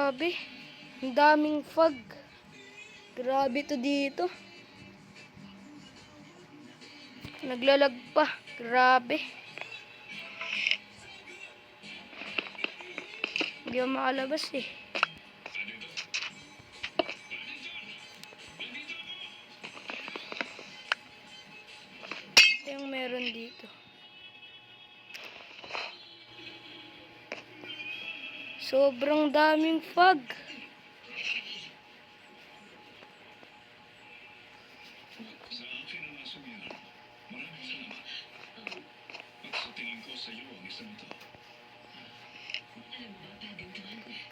Grabe. Ang daming fog. Grabe to dito. Naglalag pa. Grabe. Hindi ako makalabas eh. Ito yung meron dito. Sobrang daming fog.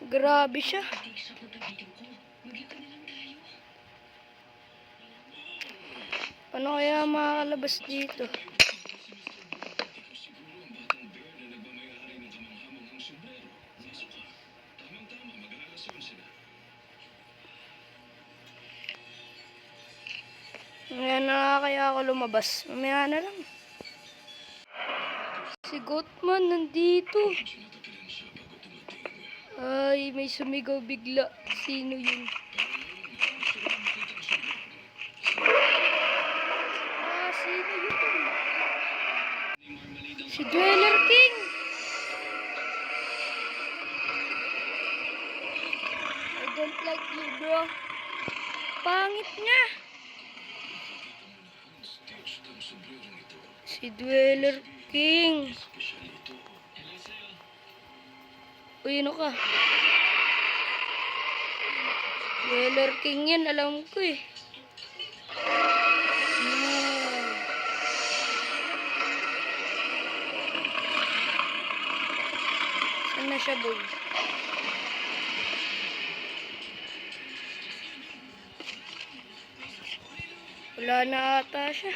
Grabe siya. Paano kaya makakalabas dito? Mamaya na kaya ako lumabas. Mamaya na lang. Si Goatman nandito. Ay, may sumigaw bigla. Sino yun? Sino yun? Si Dweller King. I don't like you, bro. Pangit niya. Si Dweller King. Uy, ano ka? Dweller King yan, alam ko eh. Saan na siya, boy? Wala na ata siya.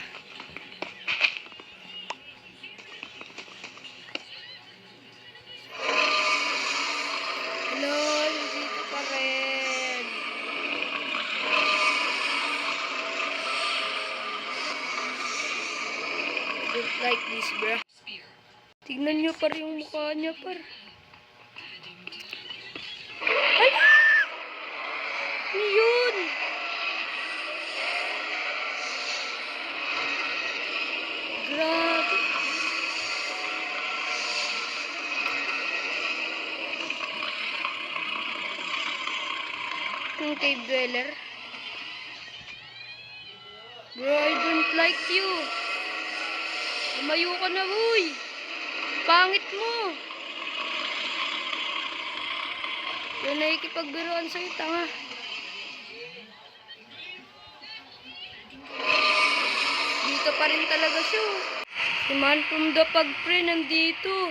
Hello, nandito pa rin. I don't like this, bro. Tignan nyo par yung mukha niya, par. Hala! Ano yun? Grabe. Yung cave dweller. Bro, I don't like you. Lumayo ka na, boy. Pangit mo. Yan na ikipagbiruan sa'yo, tanga. Dito pa rin talaga siya. Si Man from the Pag, pre, nandito.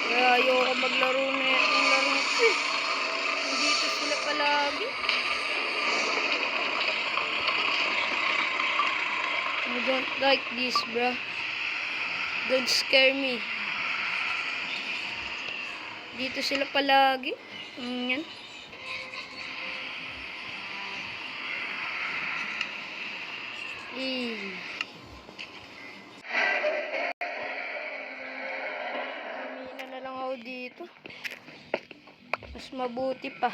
Kaya ayoko maglaro na itong laro ko eh. Nandito sila palagi. I don't like this, bro. Don't scare me. Dito sila palagi. Yan. Dito mas mabuti pa.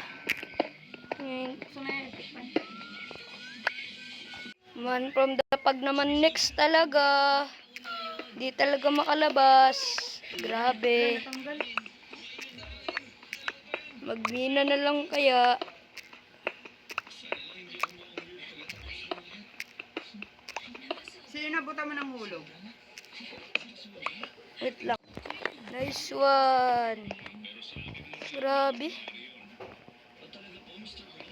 Man from the Pag naman next talaga. Di talaga makalabas. Grabe. Magmina na lang kaya. Sino nabuta mo ng hulog? Wait lang. Nice one. Grabe.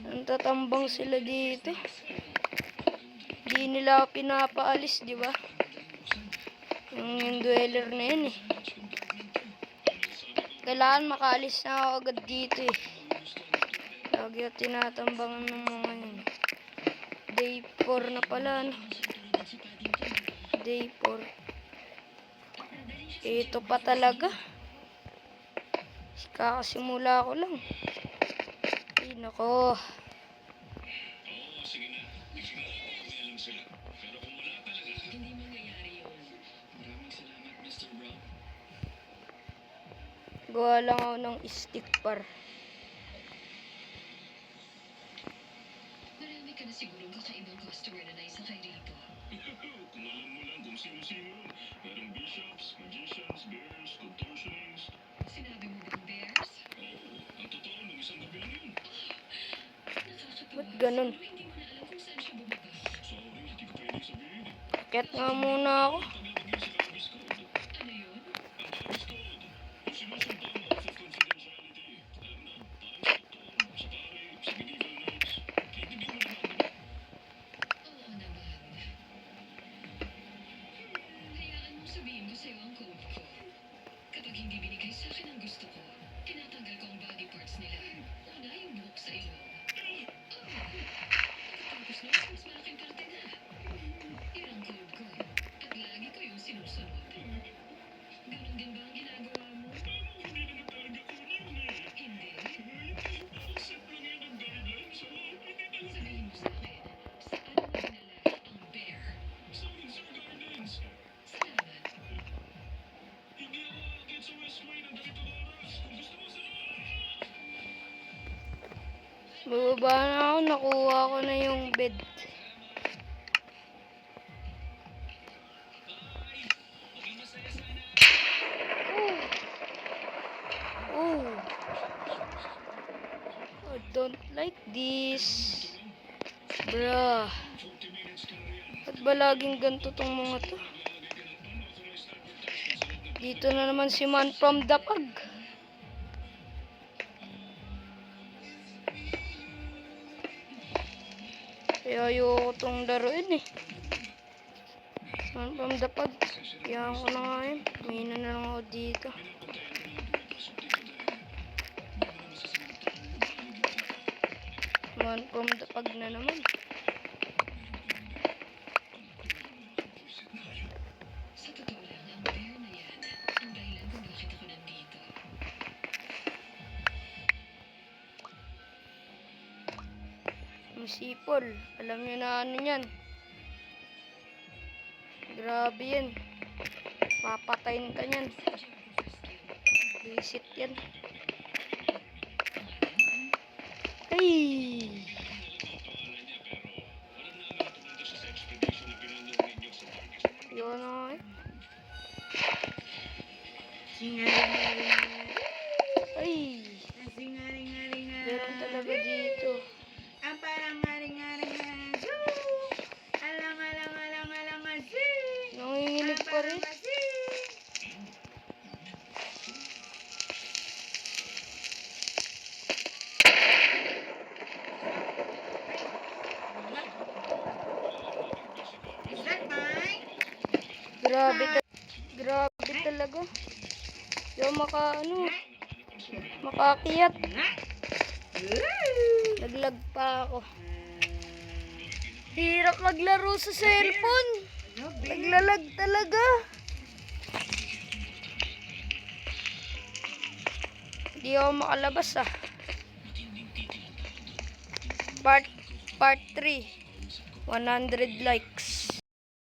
Nantatambang sila dito. Di nila pinapaalis, di ba? Yung dweller na yun eh. Kailangan makaalis na ako agad dito eh. Lagi ako tinatambangan ng mga yun. Day 4 na pala, no? Day 4. Ito pa talaga. Kakasimula ko lang. Ay, nako. Gawa lang ako ng stick par. Marami ka na sigurong kakaibang customer na naisakay rito. Kung alam mo lang kung sino-sino yun. Merong bishops, magicians, bears, contortionists. Sinabi mo bang bears? Oo, ang totoo nung isang gabi lang yun. Nakakatawa. Ba't ganun? Pero hindi mo na alam kung saan siya bumaba. Sorry, hindi ko pwedeng sabihin. Akit nga muna ako. Paglalagay sa Abyss Code. Ano yun? Ang Abyss Code. Yung sinusumpa ang oath of confidentiality. Alam na, parang sa doktor, sa pare, sa medieval knights. Kaibigan mo naman, di ba? Oo naman. Hayaan mong sabihin ko sa'yo ang code ko. Kapag hindi binigay sa akin ang gusto ko, tinatanggal ko ang body parts nila. Una yung buhok sa ilong. Pagkatapos nun, mas malaking parte na. Yun ang code ko. At lagi ko yung sinusunod. Ganon din ba ang ginagawa mo? Hindi naman talaga kunin eh. Hindi. Parang set lang yan ang guidelines. Hindi talaga. Sabihin mo sa akin, saan mo dinala ang bear? Sa Windsor Gardens. Salamat. Hindi ako aakyat sa Westway ng ganitong oras. Kung gusto mo sa... Bababa na ako. Nakuha ko na yung bed. Oh. I don't like this. Bruh. Ba't ba laging ganito tong mga to? Dito na naman si Man from Dapag. Kaya ayoko tong laruin eh. Man from Dapag. Kaya ko na nga yun. Mahina na lang ako dito. Man from Dapag na naman. Sa totoo lang, ang bear na yan, ang dahilan kung bakit ako nandito. Ang sipol. Alam nyo na ano yan. Grabe yan. Papatayin ka yan. Visit yan. Ay! Yun na nga eh. Singaling-ngaling. Ay! Singaling-ngaling. Meron talaga dito. Ang parang ngaring-ngaring. Alang-alang-alang-alang. Nanginginig pa rin. Is that mine? Grabe talaga. Yung makakiyat. Naglag pa ako. Hirap maglaro sa cellphone. Naglalag talaga. Hindi ako makalabas ah. Part 3. 100 like.